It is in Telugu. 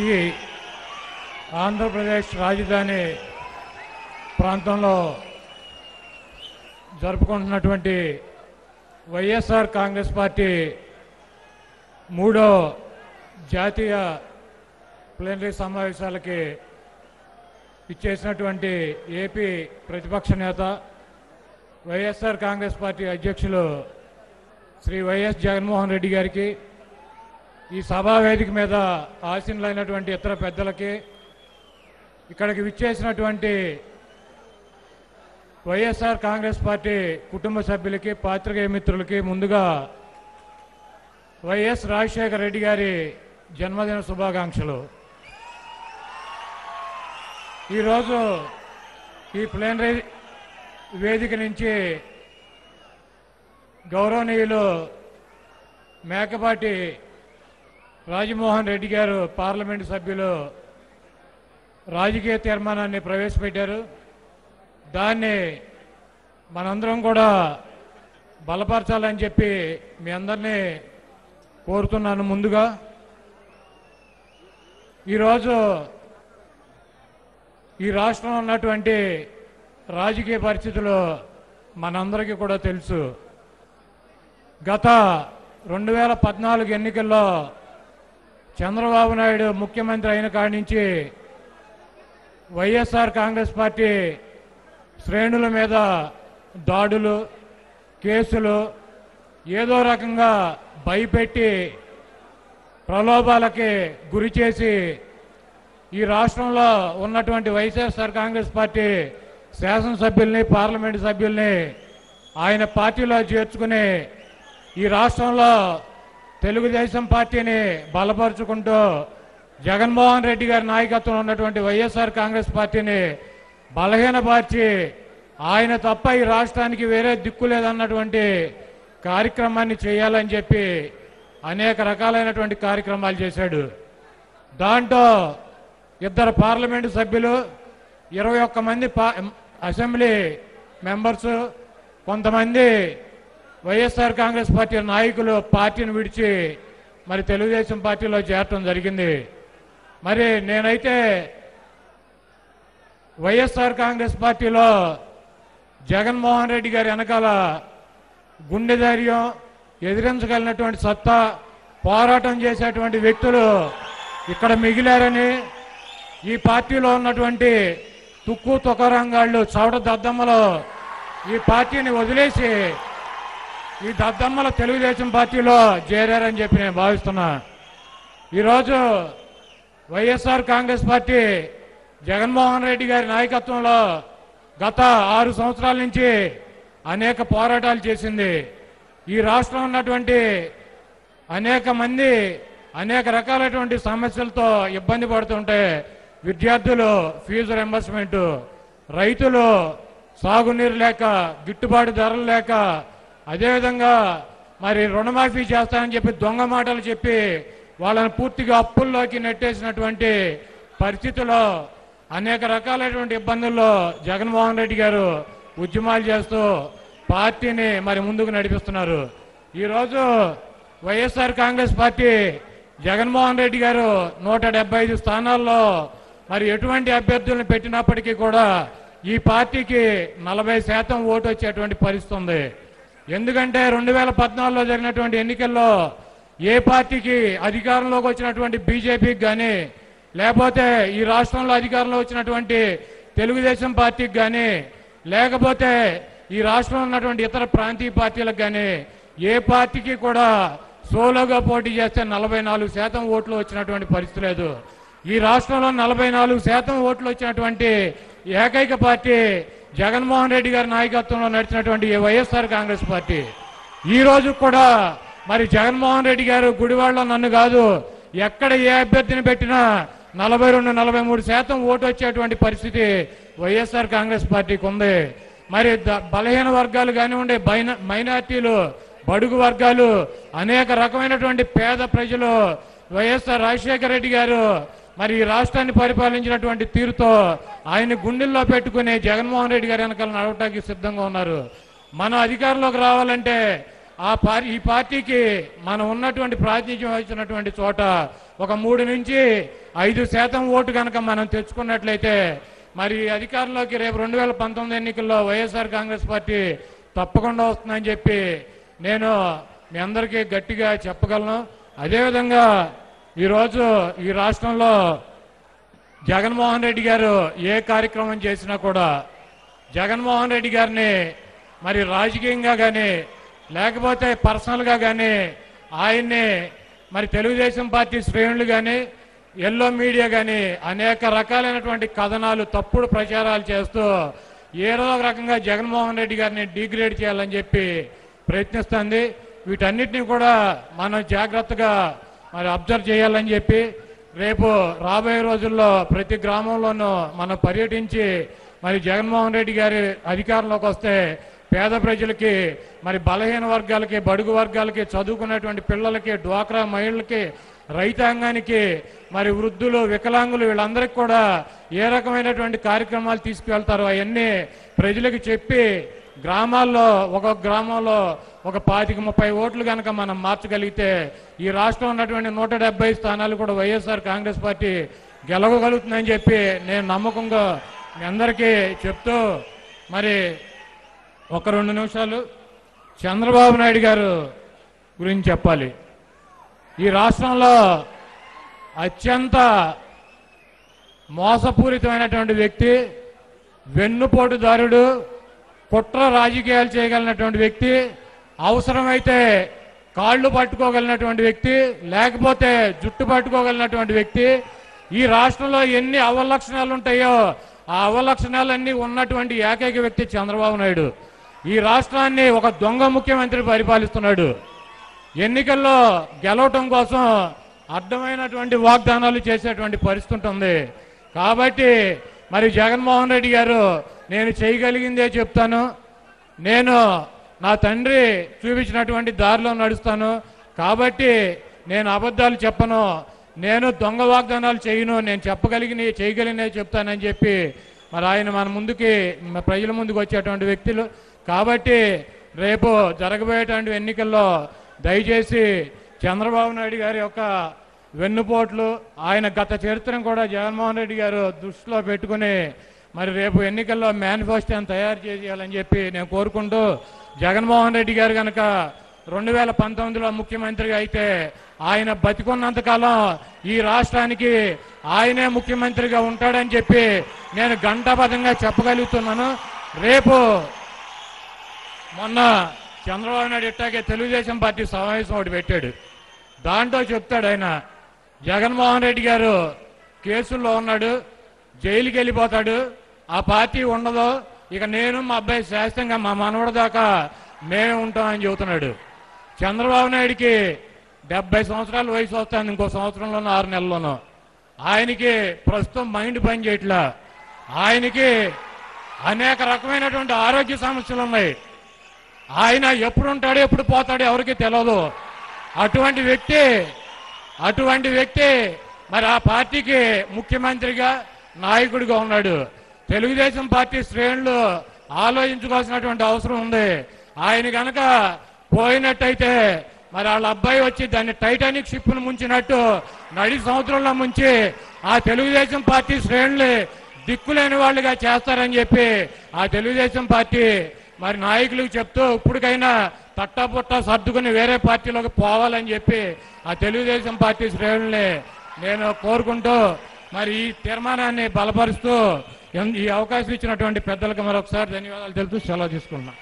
ఈ ఆంధ్రప్రదేశ్ రాజధాని ప్రాంతంలో జరుపుకుంటున్నటువంటి వైఎస్ఆర్ కాంగ్రెస్ పార్టీ మూడో జాతీయ ప్లీనరీ సమావేశాలకి ఇచ్చేసినటువంటి ఏపీ ప్రతిపక్ష నేత వైఎస్ఆర్ కాంగ్రెస్ పార్టీ అధ్యక్షులు శ్రీ వైఎస్ జగన్మోహన్ రెడ్డి గారికి, ఈ సభా వేదిక మీద ఆసీనులైనటువంటి ఇతర పెద్దలకి, ఇక్కడికి విచ్చేసినటువంటి వైఎస్ఆర్ కాంగ్రెస్ పార్టీ కుటుంబ సభ్యులకి, పాత్రికేయ మిత్రులకి ముందుగా వైఎస్ రాజశేఖర రెడ్డి గారి జన్మదిన శుభాకాంక్షలు. ఈరోజు ఈ ప్లీనరీ వేదిక నుంచి గౌరవనీయులు మేకపాటి రాజమోహన్ రెడ్డి గారు పార్లమెంటు సభ్యులు రాజకీయ తీర్మానాన్ని ప్రవేశపెట్టారు. దాన్ని మనందరం కూడా బలపరచాలని చెప్పి మీ అందరినీ కోరుతున్నాను. ముందుగా ఈరోజు ఈ రాష్ట్రంలో ఉన్నటువంటి రాజకీయ పరిస్థితులు మనందరికీ కూడా తెలుసు. గత 2014 ఎన్నికల్లో చంద్రబాబు నాయుడు ముఖ్యమంత్రి అయిన కాడి నుంచి వైఎస్ఆర్ కాంగ్రెస్ పార్టీ శ్రేణుల మీద దాడులు, కేసులు, ఏదో రకంగా భయపెట్టి ప్రలోభాలకి గురి చేసి ఈ రాష్ట్రంలో ఉన్నటువంటి వైఎస్ఆర్ కాంగ్రెస్ పార్టీ శాసనసభ్యుల్ని, పార్లమెంటు సభ్యుల్ని ఆయన పార్టీలో చేర్చుకుని ఈ రాష్ట్రంలో తెలుగుదేశం పార్టీని బలపరుచుకుంటూ జగన్మోహన్ రెడ్డి గారి నాయకత్వంలో ఉన్నటువంటి వైఎస్ఆర్ కాంగ్రెస్ పార్టీని బలహీనపరిచి ఆయన తప్ప ఈ రాష్ట్రానికి వేరే దిక్కు లేదన్నటువంటి కార్యక్రమాన్ని చేయాలని చెప్పి అనేక రకాలైనటువంటి కార్యక్రమాలు చేశాడు. దాంట్లో 2 పార్లమెంటు సభ్యులు, 21 మంది అసెంబ్లీ మెంబర్స్, కొంతమంది వైఎస్ఆర్ కాంగ్రెస్ పార్టీ నాయకులు పార్టీని విడిచి మరి తెలుగుదేశం పార్టీలో చేరటం జరిగింది. మరి నేనైతే వైఎస్ఆర్ కాంగ్రెస్ పార్టీలో జగన్మోహన్ రెడ్డి గారి వెనకాల గుండె ధైర్యం, ఎదిరించగలిగినటువంటి సత్తా, పోరాటం చేసేటువంటి వ్యక్తులు ఇక్కడ మిగిలారని, ఈ పార్టీలో ఉన్నటువంటి తుక్కు తొకరంగాళ్ళు, చవట దద్దమ్మలు ఈ పార్టీని వదిలేసి ఈ దద్దమ్మల తెలుగుదేశం పార్టీలో చేరారని చెప్పి నేను భావిస్తున్నా. ఈరోజు వైఎస్ఆర్ కాంగ్రెస్ పార్టీ జగన్మోహన్ రెడ్డి గారి నాయకత్వంలో గత 6 సంవత్సరాల నుంచి అనేక పోరాటాలు చేసింది. ఈ రాష్ట్రంలో ఉన్నటువంటి అనేక మంది అనేక రకాలైనటువంటి సమస్యలతో ఇబ్బంది పడుతుంటే, విద్యార్థులు ఫీజు రింబర్స్మెంట్, రైతులు సాగునీరు లేక, గిట్టుబాటు ధరలు లేక, అదేవిధంగా మరి రుణమాఫీ చేస్తానని చెప్పి దొంగ మాటలు చెప్పి వాళ్ళని పూర్తిగా అప్పుల్లోకి నెట్టేసినటువంటి పరిస్థితుల్లో అనేక రకాలైనటువంటి ఇబ్బందుల్లో జగన్మోహన్ రెడ్డి గారు ఉద్యమాలు చేస్తూ పార్టీని మరి ముందుకు నడిపిస్తున్నారు. ఈరోజు వైఎస్ఆర్ కాంగ్రెస్ పార్టీ జగన్మోహన్ రెడ్డి గారు 175 స్థానాల్లో మరి ఎటువంటి అభ్యర్థులను పెట్టినప్పటికీ కూడా ఈ పార్టీకి 40% ఓటు వచ్చేటువంటి పరిస్థితి ఉంది. ఎందుకంటే 2014లో జరిగినటువంటి ఎన్నికల్లో ఏ పార్టీకి అధికారంలోకి వచ్చినటువంటి బీజేపీకి కానీ, లేకపోతే ఈ రాష్ట్రంలో అధికారంలో వచ్చినటువంటి తెలుగుదేశం పార్టీకి కానీ, లేకపోతే ఈ రాష్ట్రంలో ఉన్నటువంటి ఇతర ప్రాంతీయ పార్టీలకు కానీ ఏ పార్టీకి కూడా సోలోగా పోటీ చేస్తే 44% ఓట్లు వచ్చినటువంటి పరిస్థితి లేదు. ఈ రాష్ట్రంలో 44% ఓట్లు వచ్చినటువంటి ఏకైక పార్టీ జగన్మోహన్ రెడ్డి గారి నాయకత్వంలో నడిచినటువంటి వైఎస్ఆర్ కాంగ్రెస్ పార్టీ. ఈ రోజు కూడా మరి జగన్మోహన్ రెడ్డి గారు గుడివాడలో నన్ను కాదు, ఎక్కడ ఏ అభ్యర్థిని పెట్టినా 42-43% ఓటు వచ్చేటువంటి పరిస్థితి వైఎస్ఆర్ కాంగ్రెస్ పార్టీకి ఉంది. మరి బలహీన వర్గాలు కానివ్వండి, మైనార్టీలు, బడుగు వర్గాలు, అనేక రకమైనటువంటి పేద ప్రజలు వైఎస్ఆర్ రాజశేఖర రెడ్డి గారు మరి ఈ రాష్ట్రాన్ని పరిపాలించినటువంటి తీరుతో ఆయన గుండెల్లో పెట్టుకుని జగన్మోహన్ రెడ్డి గారి వెనకాల నడవటానికి సిద్ధంగా ఉన్నారు. మనం అధికారంలోకి రావాలంటే ఈ పార్టీకి మనం ఉన్నటువంటి ప్రాతినిధ్యం వహించినటువంటి చోట ఒక 3 నుంచి 5% ఓటు కనుక మనం తెచ్చుకున్నట్లయితే మరి అధికారంలోకి రేపు 2019 ఎన్నికల్లో వైఎస్ఆర్ కాంగ్రెస్ పార్టీ తప్పకుండా వస్తుందని చెప్పి నేను మీ అందరికీ గట్టిగా చెప్పగలను. అదేవిధంగా ఈరోజు ఈ రాష్ట్రంలో జగన్మోహన్ రెడ్డి గారు ఏ కార్యక్రమం చేసినా కూడా జగన్మోహన్ రెడ్డి గారిని మరి రాజకీయంగా కానీ లేకపోతే పర్సనల్గా కానీ ఆయన్ని మరి తెలుగుదేశం పార్టీ శ్రేణులు కానీ ఎల్లో మీడియా కానీ అనేక రకాలైనటువంటి కథనాలు తప్పుడు ప్రచారాలు చేస్తూ ఏదో ఒక రకంగా జగన్మోహన్ రెడ్డి గారిని డిగ్రేడ్ చేయాలని చెప్పి ప్రయత్నిస్తుంది. వీటన్నిటినీ కూడా మనం జాగ్రత్తగా మరి అబ్జర్వ్ చేయాలని చెప్పి రేపు రాబోయే రోజుల్లో ప్రతి గ్రామంలోనూ మనం పర్యటించి మరి జగన్మోహన్ రెడ్డి గారి అధికారంలోకి వస్తే పేద ప్రజలకి మరి బలహీన వర్గాలకి బడుగు వర్గాలకి చదువుకున్నటువంటి పిల్లలకి డ్వాక్రా మహిళలకి రైతాంగానికి మరి వృద్ధులు వికలాంగులు వీళ్ళందరికీ కూడా ఏ రకమైనటువంటి కార్యక్రమాలు తీసుకువెళ్తారో అవన్నీ ప్రజలకు చెప్పి గ్రామాల్లో ఒక్కొక్క గ్రామంలో ఒక 25-30 ఓట్లు కనుక మనం మార్చగలిగితే ఈ రాష్ట్రం ఉన్నటువంటి 170 స్థానాలు కూడా వైఎస్ఆర్ కాంగ్రెస్ పార్టీ గెలవగలుగుతుందని చెప్పి నేను నమ్మకంగా మీ అందరికీ చెప్తూ మరి ఒక 2 నిమిషాలు చంద్రబాబు నాయుడు గారు గురించి చెప్పాలి. ఈ రాష్ట్రంలో అత్యంత మోసపూరితమైనటువంటి వ్యక్తి, వెన్నుపోటుదారుడు, కుట్ర రాజకీయాలు చేయగలిగినటువంటి వ్యక్తి, అవసరమైతే కాళ్ళు పట్టుకోగలిగినటువంటి వ్యక్తి, లేకపోతే జుట్టు పట్టుకోగలిగినటువంటి వ్యక్తి. ఈ రాష్ట్రంలో ఎన్ని అవలక్షణాలు ఉంటాయో ఆ అవలక్షణాలన్నీ ఉన్నటువంటి ఏకైక వ్యక్తి చంద్రబాబు నాయుడు. ఈ రాష్ట్రాన్ని ఒక దొంగ ముఖ్యమంత్రి పరిపాలిస్తున్నాడు. ఎన్నికల్లో గెలవటం కోసం అడ్డమైనటువంటి వాగ్దానాలు చేసేటువంటి పరిస్థితి ఉంటుంది. కాబట్టి మరి జగన్మోహన్ రెడ్డి గారు నేను చేయగలిగిందే చెప్తాను, నేను నా తండ్రి చూపించినటువంటి దారిలో నడుస్తాను, కాబట్టి నేను అబద్ధాలు చెప్పను, నేను దొంగ వాగ్దానాలు చేయను, నేను చేయగలిగినవి చెప్తానని చెప్పి మరి ఆయన మన ముందుకి ప్రజల ముందుకు వచ్చేటువంటి వ్యక్తులు. కాబట్టి రేపు జరగబోయేటువంటి ఎన్నికల్లో దయచేసి చంద్రబాబు నాయుడు గారి యొక్క వెన్నుపోట్లు ఆయన గత చరిత్రను కూడా జగన్మోహన్ రెడ్డి గారు దృష్టిలో పెట్టుకుని మరి రేపు ఎన్నికల్లో మేనిఫెస్టోని తయారు చేయాలని చెప్పి నేను కోరుకుంటూ, జగన్మోహన్ రెడ్డి గారు కనుక 2019లో ముఖ్యమంత్రిగా అయితే ఆయన బతికున్నంతకాలం ఈ రాష్ట్రానికి ఆయనే ముఖ్యమంత్రిగా ఉంటాడని చెప్పి నేను ఘంటాబద్ధంగా చెప్పగలుగుతున్నాను. రేపు మొన్న చంద్రబాబు నాయుడు ఇట్టాగే తెలుగుదేశం పార్టీ సమావేశం ఒకటి పెట్టాడు. దాంట్లో చెప్తాడు ఆయన, జగన్మోహన్ రెడ్డి గారు కేసుల్లో ఉన్నాడు, జైలుకి వెళ్ళిపోతాడు, ఆ పార్టీ ఉండదు, ఇక నేను మా అబ్బాయి శాశ్వతంగా మా మనవడి దాకా మేమే ఉంటామని చెబుతున్నాడు. చంద్రబాబు నాయుడికి 70 సంవత్సరాల వయసు వస్తుంది, ఇంకో సంవత్సరంలోనో 6 నెలల్లోనో. ఆయనకి ప్రస్తుతం మైండ్ పని చేయట్లా, ఆయనకి అనేక రకమైనటువంటి ఆరోగ్య సమస్యలు ఉన్నాయి. ఆయన ఎప్పుడు ఉంటాడో ఎప్పుడు పోతాడో ఎవరికి తెలియదు. అటువంటి వ్యక్తి మరి ఆ పార్టీకి ముఖ్యమంత్రిగా నాయకుడిగా ఉన్నాడు. తెలుగుదేశం పార్టీ శ్రేణులు ఆలోచించుకోవాల్సినటువంటి అవసరం ఉంది. ఆయన కనుక పోయినట్టయితే మరి వాళ్ళ అబ్బాయి వచ్చి దాన్ని టైటానిక్ షిప్ను ముంచినట్టు నడి సముద్రంలో ముంచి ఆ తెలుగుదేశం పార్టీ శ్రేణులు దిక్కులేని వాళ్ళుగా చేస్తారని చెప్పి ఆ తెలుగుదేశం పార్టీ మరి నాయకులకు చెప్తూ ఇప్పటికైనా తట్టపుట్ట సర్దుకుని వేరే పార్టీలోకి పోవాలని చెప్పి ఆ తెలుగుదేశం పార్టీ శ్రేణుల్ని నేను కోరుకుంటూ మరి ఈ తీర్మానాన్ని బలపరుస్తూ ఈ అవకాశం ఇచ్చినటువంటి పెద్దలకు మరొకసారి ధన్యవాదాలు తెలుపుతూ సెలవు తీసుకున్నాను.